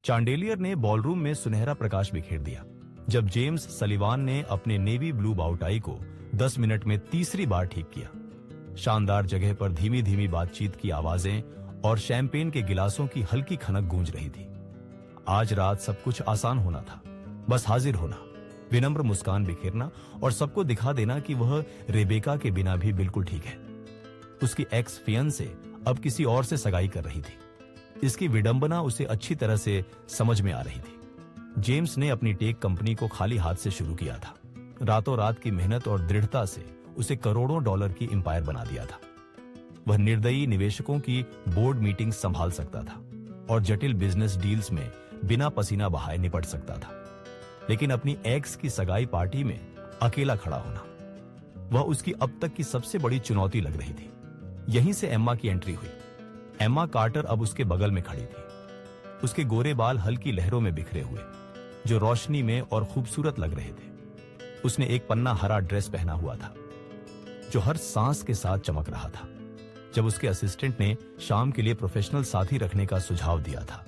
चांडेलियर ने बॉलरूम में सुनहरा प्रकाश बिखेर दिया जब जेम्स सलीवान ने अपने नेवी ब्लू बाउटाई को 10 मिनट में तीसरी बार ठीक किया। शानदार जगह पर धीमी धीमी बातचीत की आवाजें और शैंपेन के गिलासों की हल्की खनक गूंज रही थी। आज रात सब कुछ आसान होना था, बस हाजिर होना, विनम्र मुस्कान बिखेरना और सबको दिखा देना कि वह रेबेका के बिना भी बिल्कुल ठीक है। उसकी एक्स फियंसे अब किसी और से सगाई कर रही थी। इसकी विडंबना उसे अच्छी तरह से समझ में आ रही थी। जेम्स ने अपनी टेक कंपनी को खाली हाथ से शुरू किया था। रातों रात की मेहनत और दृढ़ता से उसे करोड़ों डॉलर की एम्पायर बना दिया था। वह निर्दयी निवेशकों की बोर्ड मीटिंग संभाल सकता था और जटिल बिजनेस डील्स में बिना पसीना बहाए निपट सकता था। लेकिन अपनी एक्स की सगाई पार्टी में अकेला खड़ा होना, वह उसकी अब तक की सबसे बड़ी चुनौती लग रही थी। यहीं से एम्मा की एंट्री हुई। एम्मा कार्टर अब उसके बगल में खड़ी थी। उसके गोरे बाल हल्की लहरों में बिखरे हुए, जो रोशनी में और खूबसूरत लग रहे थे। उसने एक पन्ना हरा ड्रेस पहना हुआ था, जो हर सांस के साथ चमक रहा था। जब उसके असिस्टेंट ने शाम के लिए प्रोफेशनल साथी रखने का सुझाव दिया था,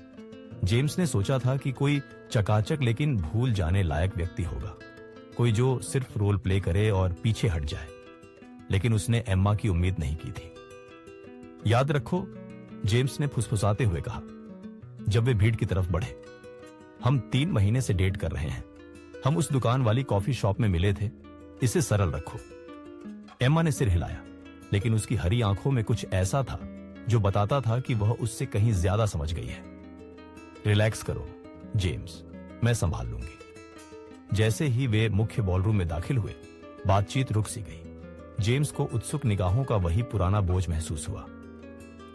जेम्स ने सोचा था कि कोई चकाचक लेकिन भूल जाने लायक व्यक्ति होगा, कोई जो सिर्फ रोल प्ले करे और पीछे हट जाए। लेकिन उसने एम्मा की उम्मीद नहीं की थी। याद रखो, जेम्स ने फुसफुसाते हुए कहा जब वे भीड़ की तरफ बढ़े, हम 3 महीने से डेट कर रहे हैं। हम उस दुकान वाली कॉफी शॉप में मिले थे। इसे सरल रखो। एम्मा ने सिर हिलाया, लेकिन उसकी हरी आंखों में कुछ ऐसा था जो बताता था कि वह उससे कहीं ज्यादा समझ गई है। रिलैक्स करो जेम्स, मैं संभाल लूंगी। जैसे ही वे मुख्य बॉलरूम में दाखिल हुए, बातचीत रुक सी गई। जेम्स को उत्सुक निगाहों का वही पुराना बोझ महसूस हुआ।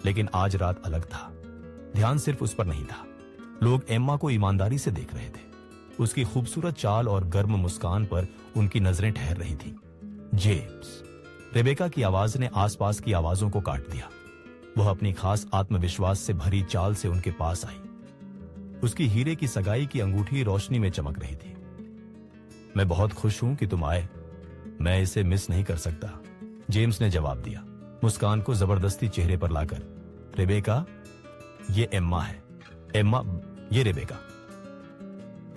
लेकिन आज रात अलग था। ध्यान सिर्फ उस पर नहीं था। लोग एम्मा को ईमानदारी से देख रहे थे। उसकी खूबसूरत चाल और गर्म मुस्कान पर उनकी नजरें ठहर रही थी। जेम्स, रेबेका की आवाज ने आसपास की आवाजों को काट दिया। वह अपनी खास आत्मविश्वास से भरी चाल से उनके पास आई। उसकी हीरे की सगाई की अंगूठी रोशनी में चमक रही थी। मैं बहुत खुश हूं कि तुम आए। मैं इसे मिस नहीं कर सकता, जेम्स ने जवाब दिया, मुस्कान को जबरदस्ती चेहरे पर लाकर। रेबेका, ये एम्मा है। एम्मा, ये रेबेका।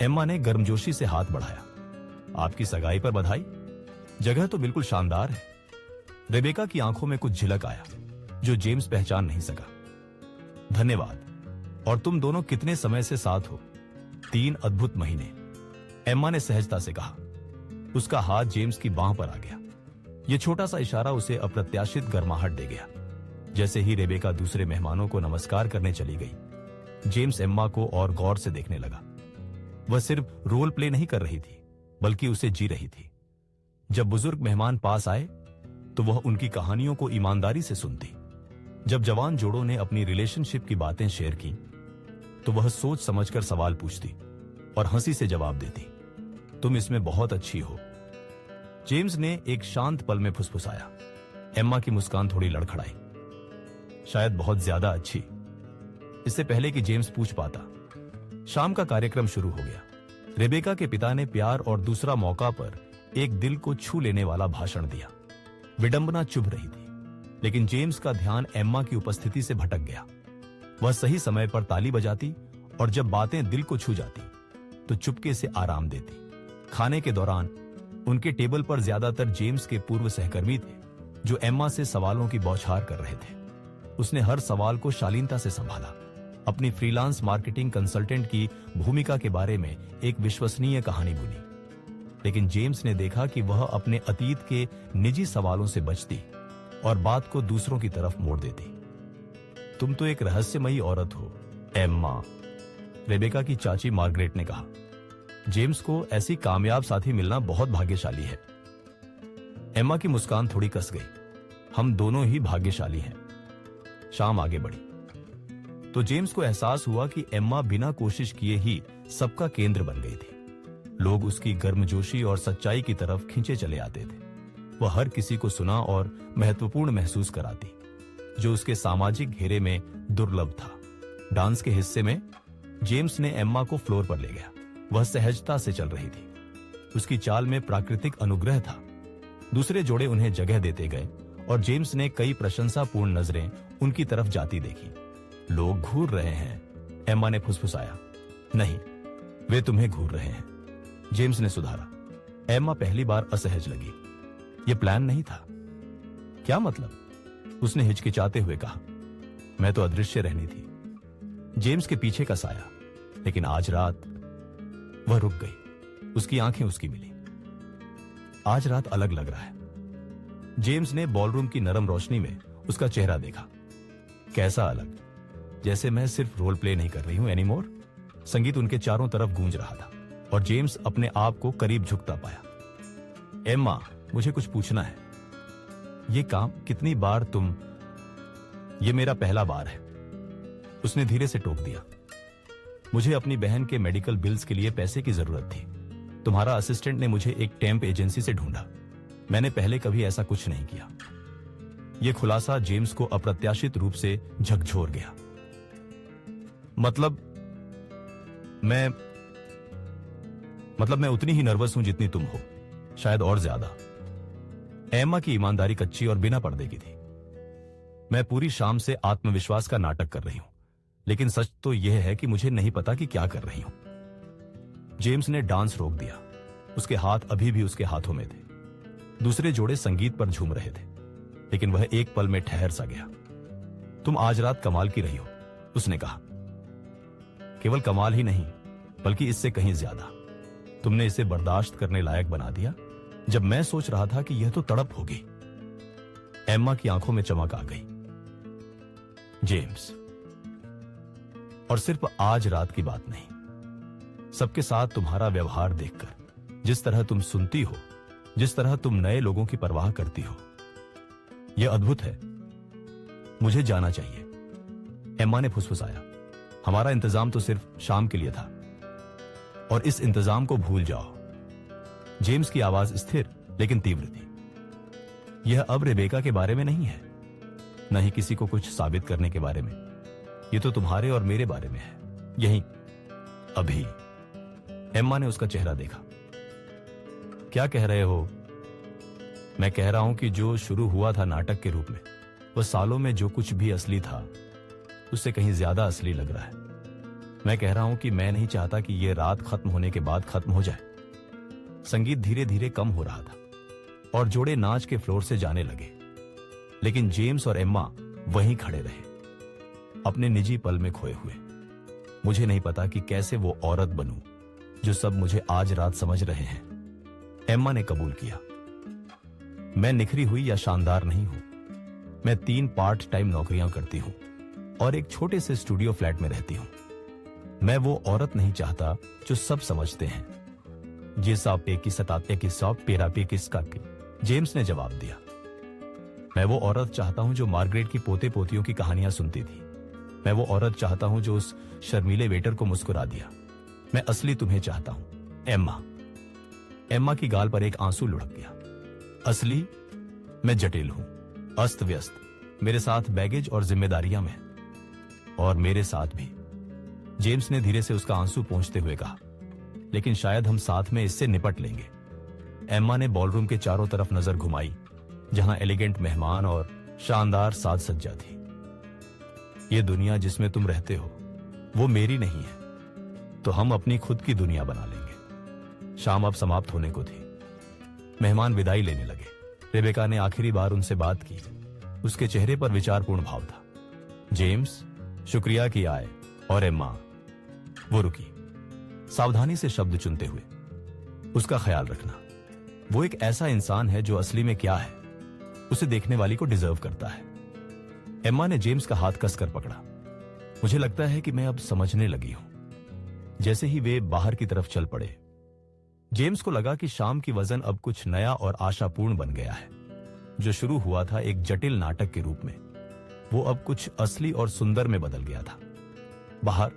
एम्मा ने गर्मजोशी से हाथ बढ़ाया। आपकी सगाई पर बधाई। जगह तो बिल्कुल शानदार है। रेबेका की आंखों में कुछ झिलक आया जो जेम्स पहचान नहीं सका। धन्यवाद। और तुम दोनों कितने समय से साथ हो? 3 अद्भुत महीने, एम्मा ने सहजता से कहा। उसका हाथ जेम्स की बांह पर आ गया। यह छोटा सा इशारा उसे अप्रत्याशित गर्माहट दे गया। जैसे ही रेबेका दूसरे मेहमानों को नमस्कार करने चली गई, जेम्स एम्मा को और गौर से देखने लगा। वह सिर्फ रोल प्ले नहीं कर रही थी, बल्कि उसे जी रही थी। जब बुजुर्ग मेहमान पास आए तो वह उनकी कहानियों को ईमानदारी से सुनती। जब जवान जोड़ों ने अपनी रिलेशनशिप की बातें शेयर की तो वह सोच समझकर सवाल पूछती और हंसी से जवाब देती। तुम इसमें बहुत अच्छी हो। जेम्स ने एक शांत पल में फुसफुसाया। एम्मा की मुस्कान थोड़ी लड़खड़ाई। शायद बहुत ज्यादा अच्छी। इससे पहले कि जेम्स पूछ पाता, शाम का कार्यक्रम शुरू हो गया। रेबेका के पिता ने प्यार और दूसरा मौका पर एक दिल को छू लेने वाला भाषण दिया। विडंबना चुभ रही थी, लेकिन जेम्स का ध्यान एम्मा की उपस्थिति से भटक गया। वह सही समय पर ताली बजाती और जब बातें दिल को छू जाती तो चुपके से आराम देती। खाने के दौरान उनके टेबल पर ज्यादातर जेम्स के पूर्व सहकर्मी थे जो एम्मा से सवालों की बौछार कर रहे थे। उसने हर सवाल को शालीनता से संभाला। अपनी फ्रीलांस मार्केटिंग कंसल्टेंट की भूमिका के बारे में एक विश्वसनीय कहानी बुनी। लेकिन जेम्स ने देखा कि वह अपने अतीत के निजी सवालों से बचती और बात को दूसरों की तरफ मोड़ देती। तुम तो एक रहस्यमयी औरत हो, एम्मा, रेबेका की चाची मार्गरेट ने कहा। जेम्स को ऐसी कामयाब साथी मिलना बहुत भाग्यशाली है। एम्मा की मुस्कान थोड़ी कस गई। हम दोनों ही भाग्यशाली हैं। शाम आगे बढ़ी तो जेम्स को एहसास हुआ कि एम्मा बिना कोशिश किए ही सबका केंद्र बन गई थी। लोग उसकी गर्मजोशी और सच्चाई की तरफ खींचे चले आते थे। वह हर किसी को सुना और महत्वपूर्ण महसूस कराती, जो उसके सामाजिक घेरे में दुर्लभ था। डांस के हिस्से में जेम्स ने एम्मा को फ्लोर पर ले गया। वह सहजता से चल रही थी। उसकी चाल में प्राकृतिक अनुग्रह था। दूसरे जोड़े उन्हें जगह देते गए और जेम्स ने कई प्रशंसापूर्ण नजरें उनकी तरफ जाती देखी। लोग घूर रहे हैं, एम्मा ने फुसफुसाया। नहीं, वे तुम्हें घूर रहे हैं, जेम्स ने सुधारा। एम्मा पहली बार असहज लगी। यह प्लान नहीं था। क्या मतलब? उसने हिचकिचाते हुए कहा। मैं तो अदृश्य रहनी थी, जेम्स के पीछे का साया। लेकिन आज रात वह रुक गई। उसकी आंखें उसकी मिली। आज रात अलग लग रहा है। जेम्स ने बॉलरूम की नरम रोशनी में उसका चेहरा देखा। कैसा अलग? जैसे मैं सिर्फ रोल प्ले नहीं कर रही हूं एनीमोर। संगीत उनके चारों तरफ गूंज रहा था और जेम्स अपने आप को करीब झुकता पाया। एम्मा, मुझे कुछ पूछना है। ये काम कितनी बार तुम? ये मेरा पहला बार है, उसने धीरे से टोक दिया। मुझे अपनी बहन के मेडिकल बिल्स के लिए पैसे की जरूरत थी। तुम्हारा असिस्टेंट ने मुझे एक टेम्प एजेंसी से ढूंढा। मैंने पहले कभी ऐसा कुछ नहीं किया। यह खुलासा जेम्स को अप्रत्याशित रूप से झकझोर गया। मतलब मैं उतनी ही नर्वस हूं जितनी तुम हो, शायद और ज्यादा। एम्मा की ईमानदारी कच्ची और बिना पर्दे की थी। मैं पूरी शाम से आत्मविश्वास का नाटक कर रही हूं, लेकिन सच तो यह है कि मुझे नहीं पता कि क्या कर रही हूं। जेम्स ने डांस रोक दिया। उसके हाथ अभी भी उसके हाथों में थे। दूसरे जोड़े संगीत पर झूम रहे थे, लेकिन वह एक पल में ठहर सा गया। तुम आज रात कमाल की रही हो, उसने कहा। केवल कमाल ही नहीं, बल्कि इससे कहीं ज्यादा। तुमने इसे बर्दाश्त करने लायक बना दिया, जब मैं सोच रहा था कि यह तो तड़प होगी। एम्मा की आंखों में चमक आ गई। जेम्स, और सिर्फ आज रात की बात नहीं, सबके साथ तुम्हारा व्यवहार देखकर, जिस तरह तुम सुनती हो, जिस तरह तुम नए लोगों की परवाह करती हो, यह अद्भुत है। मुझे जाना चाहिए, एम्मा ने फुसफुसाया। हमारा इंतजाम तो सिर्फ शाम के लिए था, और इस इंतजाम को भूल जाओ। जेम्स की आवाज स्थिर लेकिन तीव्र थी। यह अब रेबेका के बारे में नहीं है, न ही किसी को कुछ साबित करने के बारे में। यह तो तुम्हारे और मेरे बारे में है, यही अभी। एम्मा ने उसका चेहरा देखा। क्या कह रहे हो? मैं कह रहा हूं कि जो शुरू हुआ था नाटक के रूप में, वह सालों में जो कुछ भी असली था, उससे कहीं ज्यादा असली लग रहा है। मैं कह रहा हूं कि मैं नहीं चाहता कि यह रात खत्म होने के बाद खत्म हो जाए। संगीत धीरे धीरे कम हो रहा था और जोड़े नाच के फ्लोर से जाने लगे, लेकिन जेम्स और एम्मा वहीं खड़े रहे, अपने निजी पल में खोए हुए। मुझे नहीं पता कि कैसे वो औरत बनूं जो सब मुझे आज रात समझ रहे हैं, एम्मा ने कबूल किया। मैं निखरी हुई या शानदार नहीं हूं। मैं 3 पार्ट टाइम नौकरियां करती हूं और एक छोटे से स्टूडियो फ्लैट में रहती हूं। मैं वो औरत नहीं चाहता जो सब समझते हैं। ये सापे की सताते की सौप पेरापे किसका की, जेम्स ने जवाब दिया। मैं वो औरत चाहता हूं जो मार्गरेट की पोते पोतियों की कहानियां सुनती थी। मैं वो औरत चाहता हूं जो उस शर्मीले वेटर को मुस्कुरा दिया। मैं असली तुम्हें चाहता हूं, एम्मा। एम्मा की गाल पर एक आंसू लुढ़क गया। असली? मैं जटिल हूं, अस्त व्यस्त, मेरे साथ बैगेज और जिम्मेदारियां में, और मेरे साथ भी। जेम्स ने धीरे से उसका आंसू पोंछते हुए कहा। लेकिन शायद हम साथ में इससे निपट लेंगे। एम्मा ने बॉलरूम के चारों तरफ नजर घुमाई, जहां एलिगेंट मेहमान और शानदार साज सज्जा थी। ये दुनिया जिसमें तुम रहते हो, वो मेरी नहीं है, तो हम अपनी खुद की दुनिया बना लेंगे। शाम अब समाप्त होने को थी। मेहमान विदाई लेने लगे। रेबेका ने आखिरी बार उनसे बात की। उसके चेहरे पर विचारपूर्ण भाव था। जेम्स, शुक्रिया कि आए। और एम्मा, वो रुकी, सावधानी से शब्द चुनते हुए। उसका ख्याल रखना, वो एक ऐसा इंसान है जो असली में क्या है, उसे देखने वाली को डिजर्व करता है। एम्मा ने जेम्स का हाथ कसकर पकड़ा। मुझे लगता है कि मैं अब समझने लगी हूं। जैसे ही वे बाहर की तरफ चल पड़े, जेम्स को लगा कि शाम की वजन अब कुछ नया और आशापूर्ण बन गया है। जो शुरू हुआ था एक जटिल नाटक के रूप में, वो अब कुछ असली और सुंदर में बदल गया था। बाहर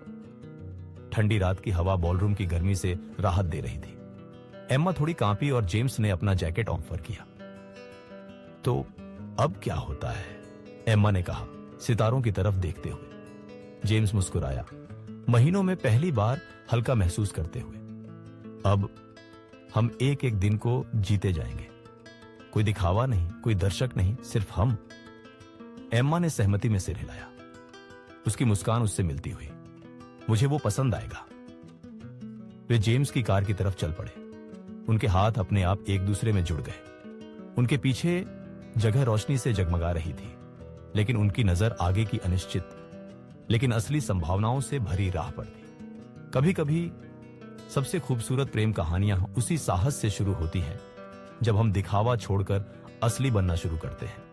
ठंडी रात की हवा बॉलरूम की गर्मी से राहत दे रही थी। एम्मा थोड़ी कांपी और जेम्स ने अपना जैकेट ऑफर किया। तो अब क्या होता है? एम्मा ने कहा, सितारों की तरफ देखते हुए। जेम्स मुस्कुराया, महीनों में पहली बार हल्का महसूस करते हुए। अब हम एक एक दिन को जीते जाएंगे। कोई दिखावा नहीं, कोई दर्शक नहीं, सिर्फ हम। एम्मा ने सहमति में सिर हिलाया। उसकी मुस्कान उससे मिलती हुई। मुझे वो पसंद आएगा। वे जेम्स की कार की तरफ चल पड़े। उनके हाथ अपने आप एक दूसरे में जुड़ गए। उनके पीछे जगह रोशनी से जगमगा रही थी, लेकिन उनकी नजर आगे की अनिश्चित लेकिन असली संभावनाओं से भरी राह पर थी। कभी कभी सबसे खूबसूरत प्रेम कहानियां उसी साहस से शुरू होती हैं जब हम दिखावा छोड़कर असली बनना शुरू करते हैं।